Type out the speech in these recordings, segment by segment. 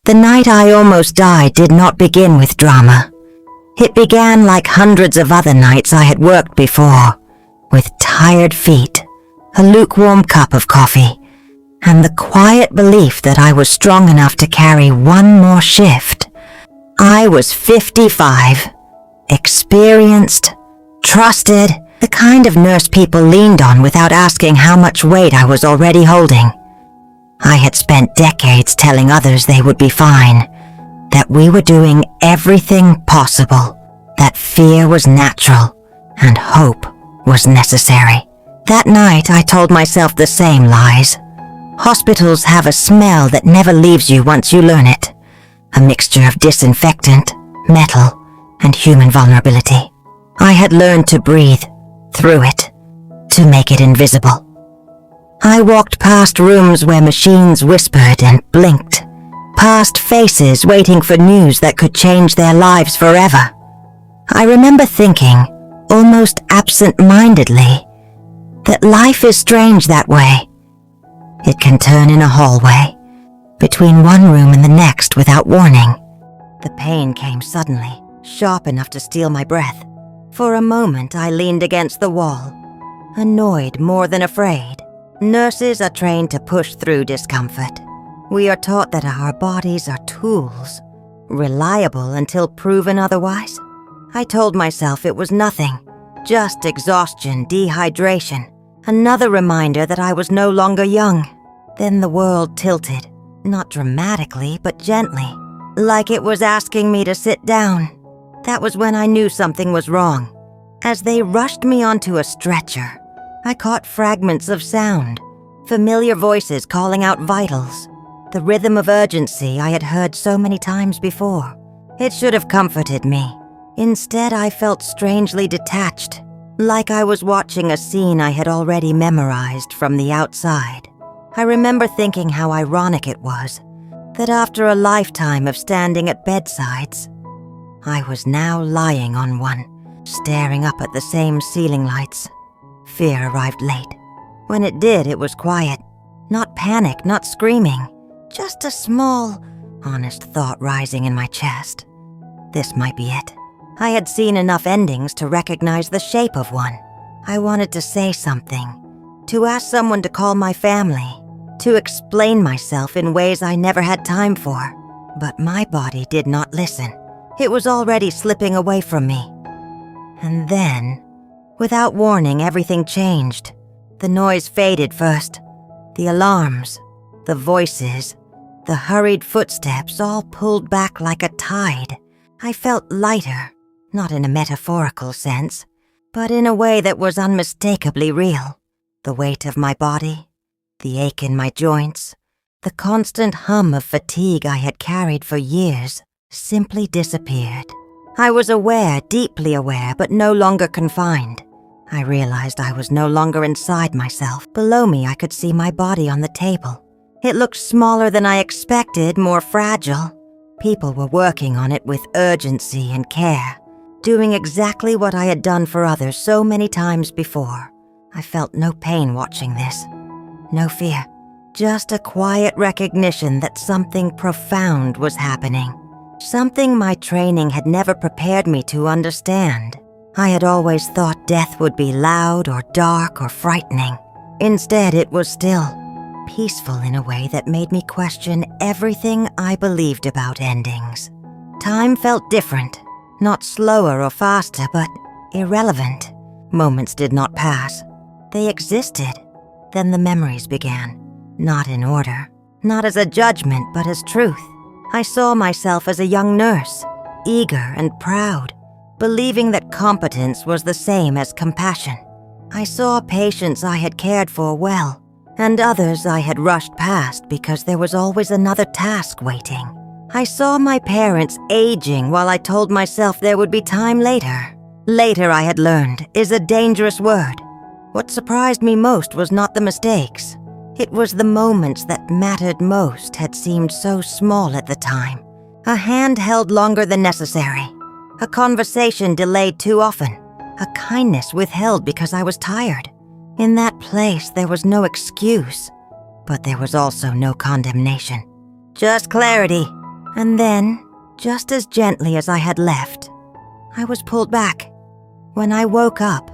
The night I almost died did not begin with drama. It began like hundreds of other nights I had worked before, with tired feet, a lukewarm cup of coffee, and the quiet belief that I was strong enough to carry one more shift. I was 55, experienced, trusted, the kind of nurse people leaned on without asking how much weight I was already holding. I had spent decades telling others they would be fine, that we were doing everything possible, that fear was natural and hope was necessary. That night I told myself the same lies. Hospitals have a smell that never leaves you once you learn it, a mixture of disinfectant, metal, and human vulnerability. I had learned to breathe through it, to make it invisible. I walked past rooms where machines whispered and blinked, past faces waiting for news that could change their lives forever. I remember thinking, almost absent-mindedly, that life is strange that way. It can turn in a hallway, between one room and the next without warning. The pain came suddenly, sharp enough to steal my breath. For a moment I leaned against the wall, annoyed more than afraid. Nurses are trained to push through discomfort. We are taught that our bodies are tools, reliable until proven otherwise. I told myself it was nothing, just exhaustion, dehydration, another reminder that I was no longer young. Then the world tilted, not dramatically, but gently, like it was asking me to sit down. That was when I knew something was wrong. As they rushed me onto a stretcher, I caught fragments of sound, familiar voices calling out vitals, the rhythm of urgency I had heard so many times before. It should have comforted me. Instead, I felt strangely detached, like I was watching a scene I had already memorized from the outside. I remember thinking how ironic it was that after a lifetime of standing at bedsides, I was now lying on one, staring up at the same ceiling lights. Fear arrived late. When it did, it was quiet. Not panic, not screaming. Just a small, honest thought rising in my chest. This might be it. I had seen enough endings to recognize the shape of one. I wanted to say something, to ask someone to call my family, to explain myself in ways I never had time for. But my body did not listen. It was already slipping away from me. And then, without warning, everything changed. The noise faded first. The alarms, the voices, the hurried footsteps all pulled back like a tide. I felt lighter, not in a metaphorical sense, but in a way that was unmistakably real. The weight of my body, the ache in my joints, the constant hum of fatigue I had carried for years simply disappeared. I was aware, deeply aware, but no longer confined. I realized I was no longer inside myself. Below me, I could see my body on the table. It looked smaller than I expected, more fragile. People were working on it with urgency and care, doing exactly what I had done for others so many times before. I felt no pain watching this, no fear, just a quiet recognition that something profound was happening. Something my training had never prepared me to understand. I had always thought death would be loud or dark or frightening. Instead, it was still, peaceful in a way that made me question everything I believed about endings. Time felt different, not slower or faster, but irrelevant. Moments did not pass. They existed. Then the memories began, not in order, not as a judgment, but as truth. I saw myself as a young nurse, eager and proud, believing that competence was the same as compassion. I saw patients I had cared for well, and others I had rushed past because there was always another task waiting. I saw my parents aging while I told myself there would be time later. Later, I had learned, is a dangerous word. What surprised me most was not the mistakes. It was the moments that mattered most had seemed so small at the time. A hand held longer than necessary. A conversation delayed too often. A kindness withheld because I was tired. In that place, there was no excuse, but there was also no condemnation. Just clarity. And then, just as gently as I had left, I was pulled back. When I woke up,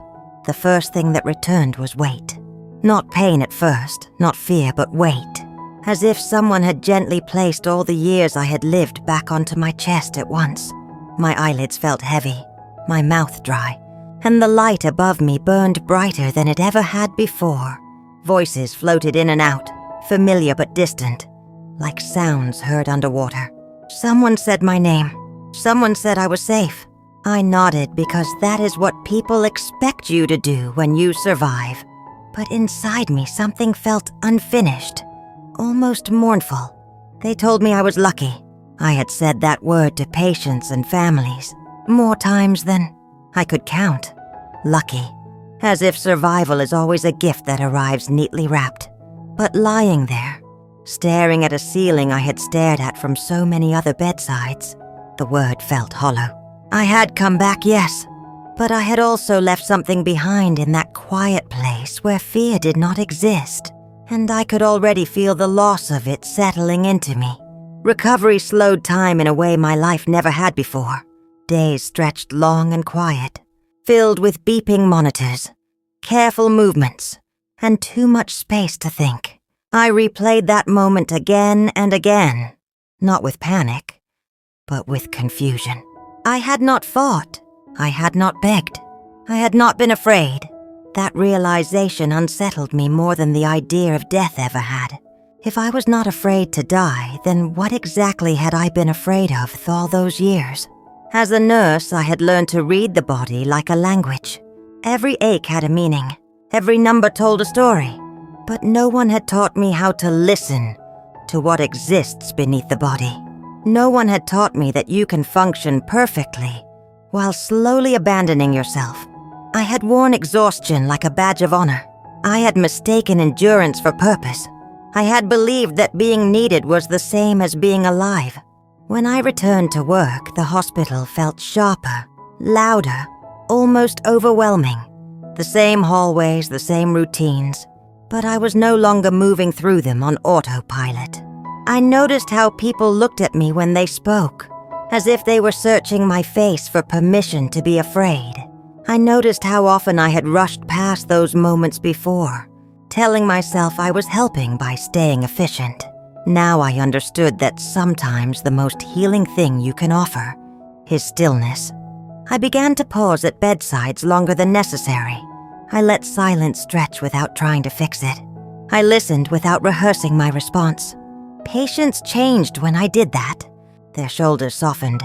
the first thing that returned was weight. Not pain at first, not fear, but weight. As if someone had gently placed all the years I had lived back onto my chest at once. My eyelids felt heavy, my mouth dry, and the light above me burned brighter than it ever had before. Voices floated in and out, familiar but distant, like sounds heard underwater. Someone said my name. Someone said I was safe. I nodded because that is what people expect you to do when you survive. But inside me something felt unfinished, almost mournful. They told me I was lucky. I had said that word to patients and families, more times than I could count. Lucky, as if survival is always a gift that arrives neatly wrapped. But lying there, staring at a ceiling I had stared at from so many other bedsides, the word felt hollow. I had come back, yes, but I had also left something behind in that quiet place where fear did not exist, and I could already feel the loss of it settling into me. Recovery slowed time in a way my life never had before. Days stretched long and quiet, filled with beeping monitors, careful movements, and too much space to think. I replayed that moment again and again, not with panic, but with confusion. I had not fought. I had not begged. I had not been afraid. That realization unsettled me more than the idea of death ever had. If I was not afraid to die, then what exactly had I been afraid of all those years? As a nurse, I had learned to read the body like a language. Every ache had a meaning. Every number told a story. But no one had taught me how to listen to what exists beneath the body. No one had taught me that you can function perfectly while slowly abandoning yourself. I had worn exhaustion like a badge of honor. I had mistaken endurance for purpose. I had believed that being needed was the same as being alive. When I returned to work, the hospital felt sharper, louder, almost overwhelming. The same hallways, the same routines, but I was no longer moving through them on autopilot. I noticed how people looked at me when they spoke, as if they were searching my face for permission to be afraid. I noticed how often I had rushed past those moments before, telling myself I was helping by staying efficient. Now I understood that sometimes the most healing thing you can offer is stillness. I began to pause at bedsides longer than necessary. I let silence stretch without trying to fix it. I listened without rehearsing my response. Patients changed when I did that. Their shoulders softened.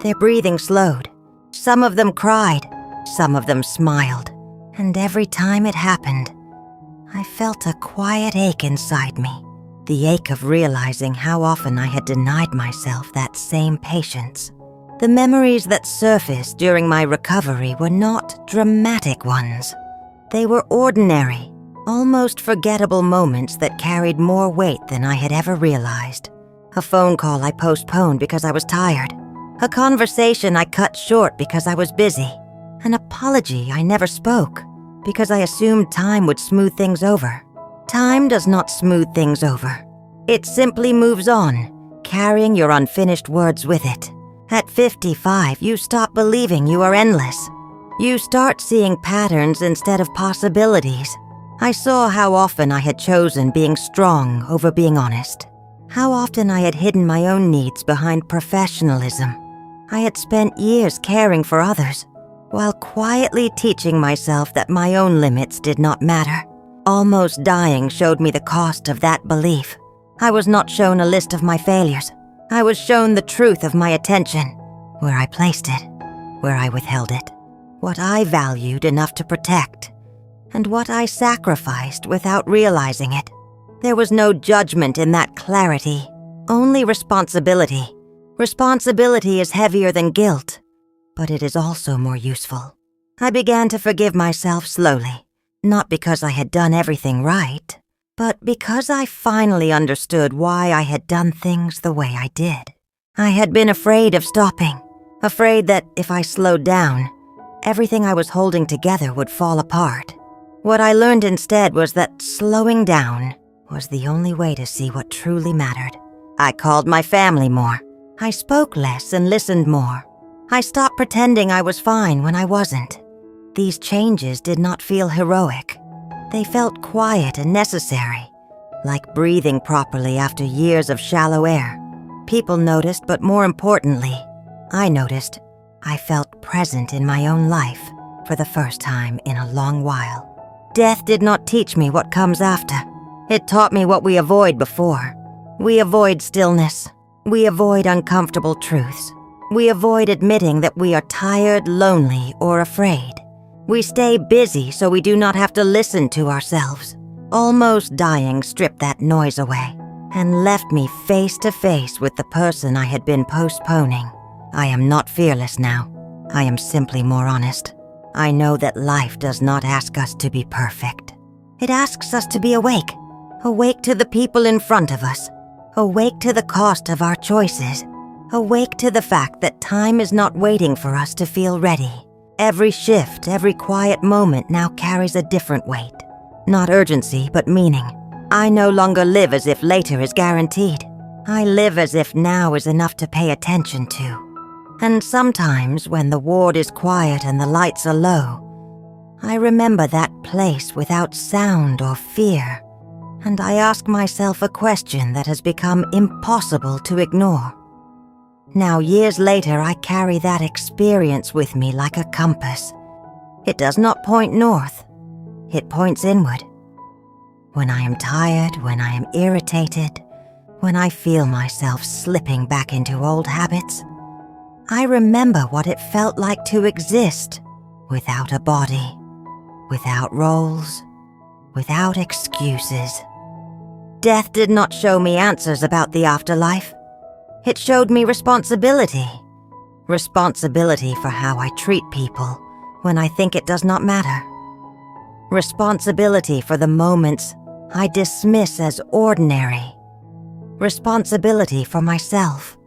Their breathing slowed. Some of them cried. Some of them smiled. And every time it happened, I felt a quiet ache inside me. The ache of realizing how often I had denied myself that same patience. The memories that surfaced during my recovery were not dramatic ones. They were ordinary, almost forgettable moments that carried more weight than I had ever realized. A phone call I postponed because I was tired. A conversation I cut short because I was busy. An apology I never spoke because I assumed time would smooth things over. Time does not smooth things over. It simply moves on, carrying your unfinished words with it. At 55, you stop believing you are endless. You start seeing patterns instead of possibilities. I saw how often I had chosen being strong over being honest. How often I had hidden my own needs behind professionalism. I had spent years caring for others, while quietly teaching myself that my own limits did not matter. Almost dying showed me the cost of that belief. I was not shown a list of my failures. I was shown the truth of my attention, where I placed it, where I withheld it, what I valued enough to protect, and what I sacrificed without realizing it. There was no judgment in that clarity, only responsibility. Responsibility is heavier than guilt, but it is also more useful. I began to forgive myself slowly, not because I had done everything right, but because I finally understood why I had done things the way I did. I had been afraid of stopping, afraid that if I slowed down, everything I was holding together would fall apart. What I learned instead was that slowing down was the only way to see what truly mattered. I called my family more. I spoke less and listened more. I stopped pretending I was fine when I wasn't. These changes did not feel heroic. They felt quiet and necessary, like breathing properly after years of shallow air. People noticed, but more importantly, I noticed. I felt present in my own life for the first time in a long while. Death did not teach me what comes after. It taught me what we avoid before. We avoid stillness. We avoid uncomfortable truths. We avoid admitting that we are tired, lonely, or afraid. We stay busy so we do not have to listen to ourselves. Almost dying stripped that noise away and left me face to face with the person I had been postponing. I am not fearless now. I am simply more honest. I know that life does not ask us to be perfect. It asks us to be awake. Awake to the people in front of us. Awake to the cost of our choices. Awake to the fact that time is not waiting for us to feel ready. Every shift, every quiet moment now carries a different weight. Not urgency, but meaning. I no longer live as if later is guaranteed. I live as if now is enough to pay attention to. And sometimes, when the ward is quiet and the lights are low, I remember that place without sound or fear, and I ask myself a question that has become impossible to ignore. Now, years later, I carry that experience with me like a compass. It does not point north. It points inward. When I am tired, when I am irritated, when I feel myself slipping back into old habits, I remember what it felt like to exist without a body, without roles, without excuses. Death did not show me answers about the afterlife. It showed me responsibility. Responsibility for how I treat people when I think it does not matter. Responsibility for the moments I dismiss as ordinary. Responsibility for myself.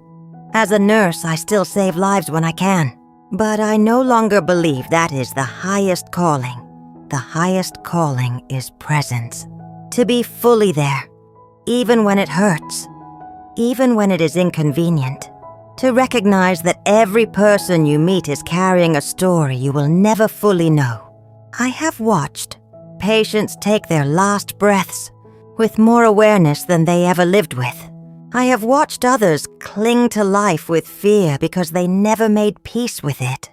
As a nurse, I still save lives when I can, but I no longer believe that is the highest calling. The highest calling is presence. To be fully there, even when it hurts, even when it is inconvenient. To recognize that every person you meet is carrying a story you will never fully know. I have watched patients take their last breaths with more awareness than they ever lived with. I have watched others cling to life with fear because they never made peace with it.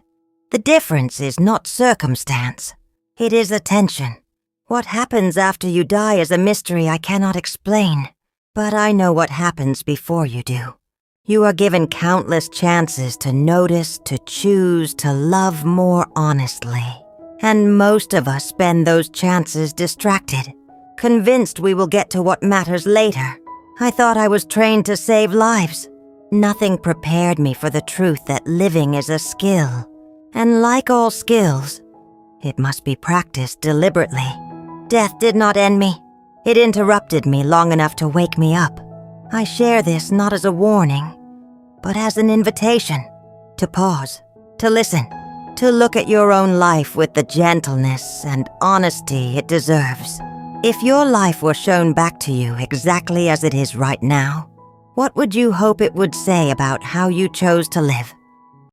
The difference is not circumstance. It is attention. What happens after you die is a mystery I cannot explain, but I know what happens before you do. You are given countless chances to notice, to choose, to love more honestly. And most of us spend those chances distracted, convinced we will get to what matters later. I thought I was trained to save lives. Nothing prepared me for the truth that living is a skill. And like all skills, it must be practiced deliberately. Death did not end me. It interrupted me long enough to wake me up. I share this not as a warning, but as an invitation to pause, to listen, to look at your own life with the gentleness and honesty it deserves. If your life were shown back to you exactly as it is right now, what would you hope it would say about how you chose to live?